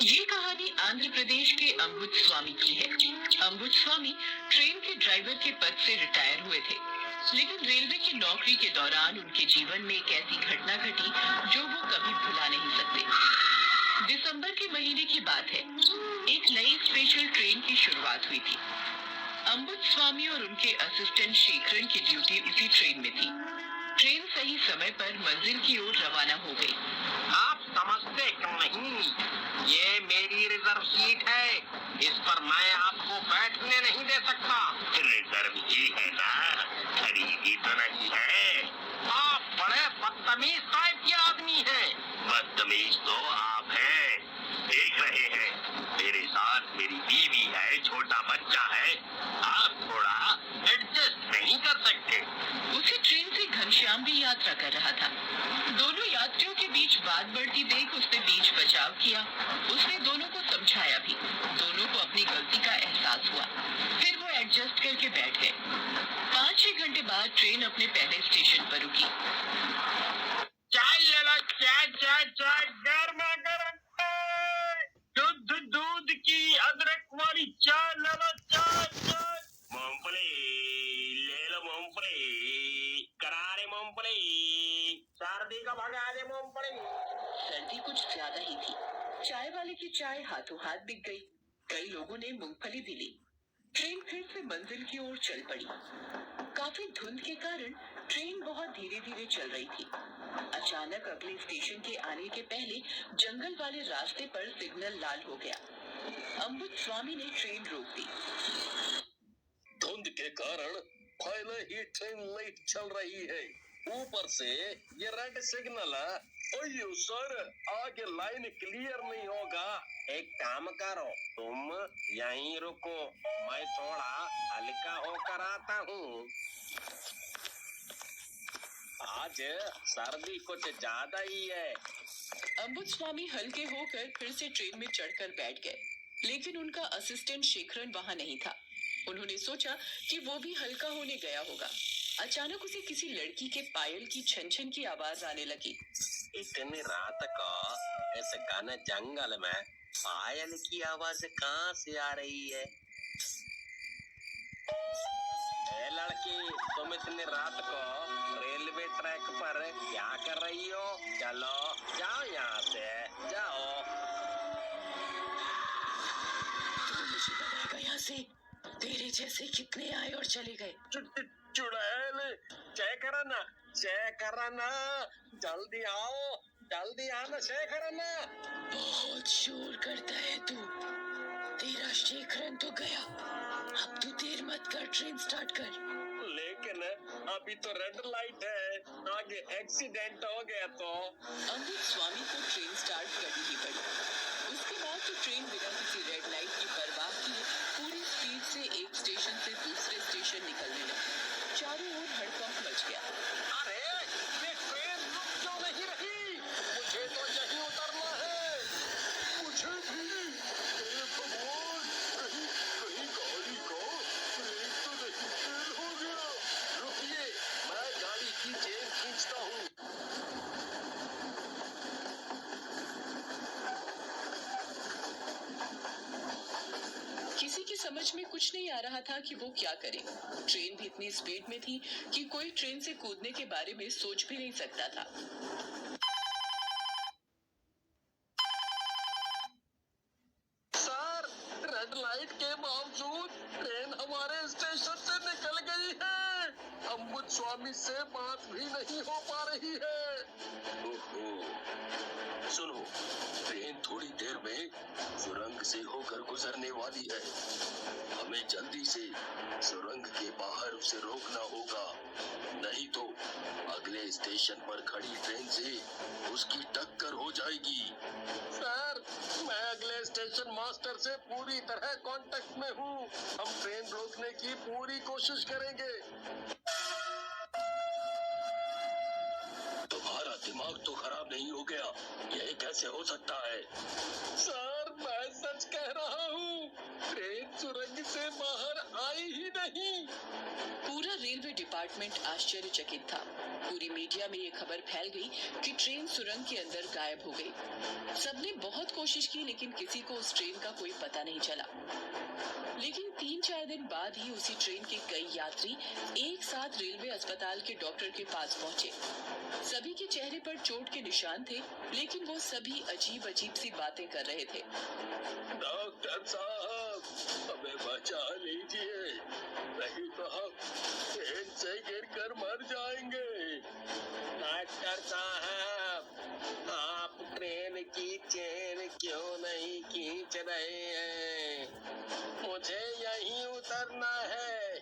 ये कहानी आंध्र प्रदेश के अम्बुज स्वामी की है। अम्बुज स्वामी ट्रेन के ड्राइवर के पद से रिटायर हुए थे, लेकिन रेलवे की नौकरी के दौरान उनके जीवन में एक ऐसी घटना घटी जो वो कभी भुला नहीं सकते। दिसंबर के महीने की बात है। एक नई स्पेशल ट्रेन की शुरुआत हुई थी। अम्बुज स्वामी और उनके असिस्टेंट शेखरन की ड्यूटी इसी ट्रेन में थी। ट्रेन सही समय पर मंजिल की ओर रवाना हो गई। आप समझते क्यों नहीं? ये मेरी रिजर्व सीट है, इस पर मैं आपको बैठने नहीं दे सकता। रिजर्व ही है ना, खरीदी तो नहीं है। आप बड़े बदतमीज टाइप के आदमी हैं। बदतमीज तो आप हैं। देख रहे हैं, मेरे साथ मेरी बीवी है, छोटा बच्चा है। आप थोड़ा एडजस्ट नहीं कर सकते? उसी ट्रेन से घनश्याम भी यात्रा कर रहा था। दोनों यात्रियों के बीच बात बढ़ती देख उसने बीच बचाव किया। उसने दोनों को समझाया भी। दोनों को अपनी गलती का एहसास हुआ। फिर वो एडजस्ट करके बैठ गए। 5-6 घंटे बाद ट्रेन अपने पहले स्टेशन पर रुकी। चाय ले लो, चाय चाय चाय, गर्मा गर्म चाय। दूध दूध की अदरक वाली चाय ले लो, चाय चाय। मूंगफली ले लो, मूंगफली करारे, मूंगफली सर्दी का भगा दे, मूंगफली। सर्दी कुछ ज्यादा ही थी। चाय वाले की चाय हाथों हाथ बिक गई। कई लोगों ने मूंगफली भी ली। ट्रेन फिर से मंजिल की ओर चल पड़ी। काफी धुंध के कारण ट्रेन बहुत धीरे धीरे चल रही थी। अचानक अगले स्टेशन के आने के पहले जंगल वाले रास्ते पर सिग्नल लाल हो गया। अम्बुज स्वामी ने ट्रेन रोक दी। धुंध के कारण पहले ही ट्रेन लेट चल रही है, ऊपर से ये रेड सिग्नल है। ओयो सर, आगे लाइन क्लियर नहीं होगा। एक काम करो, तुम यहीं रुको, मैं थोड़ा हल्का होकर आता हूँ। आज सर्दी कुछ ज्यादा ही है। अम्बुज स्वामी हल्के होकर फिर से ट्रेन में चढ़कर बैठ गए, लेकिन उनका असिस्टेंट शेखरन वहां नहीं था। उन्होंने सोचा कि वो भी हल्का होने गया होगा। अचानक उसे किसी लड़की के पायल की छन छन की आवाज आने लगी। इतनी रात को इस घने जंगल में पायल की आवाज कहाँ से आ रही है? ए लड़की, तुम इतनी रात को रेलवे ट्रैक पर क्या कर रही हो? चलो जाओ यहाँ से, जाओ। तो मुझे बताएगा यहाँ से? तेरे जैसे कितने आए और चले गए। चुड़ैल, चेक करो ना, चेक करो ना, जल्दी आओ, जल्दी आना, चेक करो ना। बहुत शोर करता है तू। तेरा शेखरन तो गया। अब तू देर मत कर, ट्रेन स्टार्ट कर। लेकिन अभी तो रेड लाइट है, आगे एक्सीडेंट हो गया तो। अम्बुज स्वामी को ट्रेन स्टार्ट करनी ही पड़ी। उसके बाद तो ट्रेन बिना किसी रेड लाइट की परवाह किए पूरी स्पीड से एक स्टेशन से दूसरे स्टेशन निकलने लगी। चारों ओर हड़कंप मच गया। अरे ये ट्रेन रुक क्यों नहीं रही? मुझे तो यहीं उतरना है। मुझे भी। हे भगवान, कहीं कहीं गाड़ी को ब्रेक तो नहीं फेल हो गया। रुकिए, मैं गाड़ी की चेन खींचता हूँ। किसी की समझ में कुछ नहीं आ रहा था कि वो क्या करे। ट्रेन भी इतनी स्पीड में थी कि कोई ट्रेन से कूदने के बारे में सोच भी नहीं सकता था। सर, रेड लाइट के बावजूद ट्रेन हमारे स्टेशन से निकल गई है। अम्बुज स्वामी से बात भी नहीं हो पा रही है। ओहो, सुनो, ट्रेन थोड़ी देर में सुरंग से होकर गुजरने वाली है। हमें जल्दी से सुरंग के बाहर उसे रोकना होगा, नहीं तो अगले स्टेशन पर खड़ी ट्रेन से उसकी टक्कर हो जाएगी। सर, मैं अगले स्टेशन मास्टर से पूरी तरह कांटेक्ट में हूँ। हम ट्रेन रोकने की पूरी कोशिश करेंगे। तुम्हारा दिमाग तो खराब नहीं हो गया? यह कैसे हो सकता है? सर, और मैं सच कह रहा हूँ, ट्रेन सुरंग से बाहर आई ही नहीं। पूरा रेलवे डिपार्टमेंट आश्चर्यचकित था। पूरी मीडिया में ये खबर फैल गई कि ट्रेन सुरंग के अंदर गायब हो गई। सबने बहुत कोशिश की लेकिन किसी को उस ट्रेन का कोई पता नहीं चला। लेकिन 3-4 दिन बाद ही उसी ट्रेन के कई यात्री एक साथ रेलवे अस्पताल के डॉक्टर के पास पहुंचे। सभी के चेहरे पर चोट के निशान थे, लेकिन वो सभी अजीब अजीब सी बातें कर रहे थे। डॉक्टर साहब, हमें बचा लीजिए, नहीं तो हम ट्रेन से गिरकर मर जाएंगे। डॉक्टर साहब, आप ट्रेन की चेन क्यों नहीं खींच रहे हैं? मुझे यहीं उतरना है।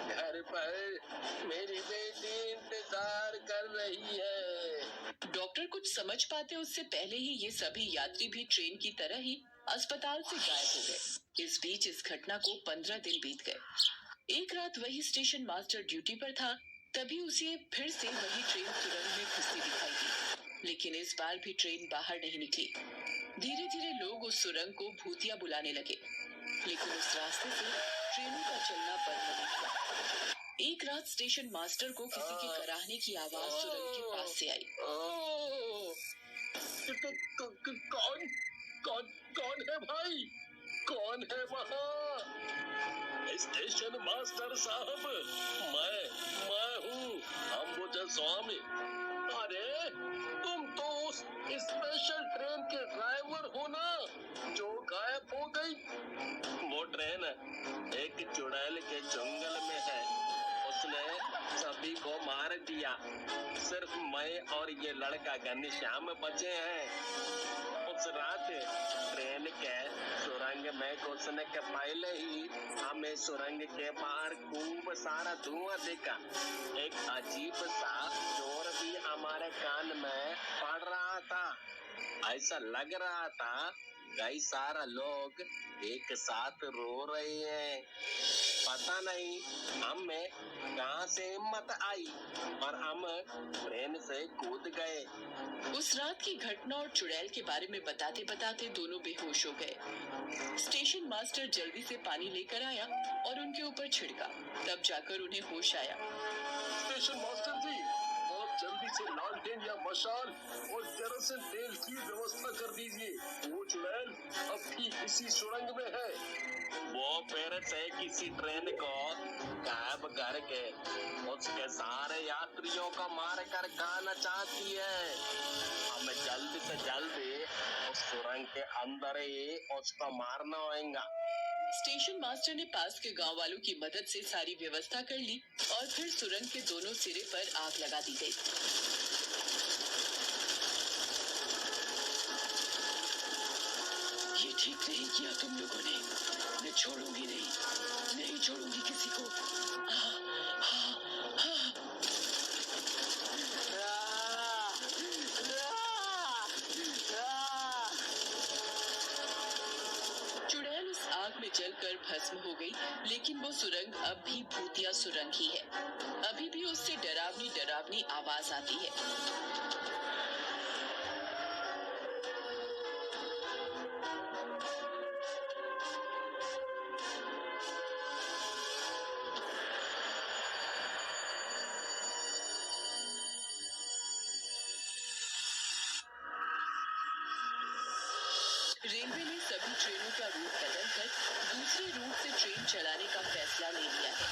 घर पर मेरी बेटी इंतजार कर रही है। डॉक्टर कुछ समझ पाते उससे पहले ही ये सभी यात्री भी ट्रेन की तरह ही अस्पताल से गायब हो गए। इस बीच इस घटना को 15 दिन बीत गए। एक रात वही स्टेशन मास्टर ड्यूटी पर था, तभी उसे फिर से वही ट्रेन सुरंग में घुसती दिखाई दी। लेकिन इस बार भी ट्रेन बाहर नहीं निकली। धीरे धीरे लोग उस सुरंग को भूतिया बुलाने लगे, लेकिन उस रास्ते से ट्रेनों का चलना बंद नहीं हुआ। एक रात स्टेशन मास्टर को किसी के कराहने की आवाज सुरंग के पास से आई। कौन कौन कौन है भाई? कौन है वहाँ? स्टेशन मास्टर साहब, मैं हूँ अंबुजा स्वामी। अरे, तुम तो उस स्पेशल ट्रेन के ड्राइवर हो ना, जो गायब हो गई? वो ट्रेन एक चुड़ैल के जंगल में है। उसने सभी को मार दिया। सिर्फ मैं और ये लड़का घनश्याम बचे हैं। उस रात ट्रेन के सुरंग में घुसने के पहले ही हमें सुरंग के बाहर खूब सारा धुआं दिखा। एक अजीब सा शोर भी हमारे कान में पड़ रहा था। ऐसा लग रहा था कई सारा लोग एक साथ रो रहे हैं। पता नहीं हमें कहाँ से हिम्मत आई और हम ट्रेन से कूद गए। उस रात की घटना और चुड़ैल के बारे में बताते बताते दोनों बेहोश हो गए। स्टेशन मास्टर जल्दी से पानी लेकर आया और उनके ऊपर छिड़का, तब जाकर उन्हें होश आया। स्टेशन मास्टर जी, आप जल्दी से लालटेन या मशाल और केरोसिन तेल की व्यवस्था कर दीजिए। वो चुड़ैल अब भी इसी सुरंग में है। वो फिर से किसी ट्रेन को गायब करके उसके सारे यात्रियों को मार कर खाना चाहती है। हमें जल्दी से जल्दी उस सुरंग के अंदर ही उसको मारना होगा। स्टेशन मास्टर ने पास के गांव वालों की मदद से सारी व्यवस्था कर ली और फिर सुरंग के दोनों सिरे पर आग लगा दी गई। ये ठीक नहीं किया तुम लोगों ने। मैं छोड़ूंगी नहीं छोड़ूंगी किसी को। चुड़ैल उस आग में जलकर भस्म हो गई, लेकिन वो सुरंग अब भी भूतिया सुरंग ही है। अभी भी उससे डरावनी आवाज आती है। रेलवे ने सभी ट्रेनों का रूट बदलकर दूसरे रूट से ट्रेन चलाने का फैसला ले लिया है।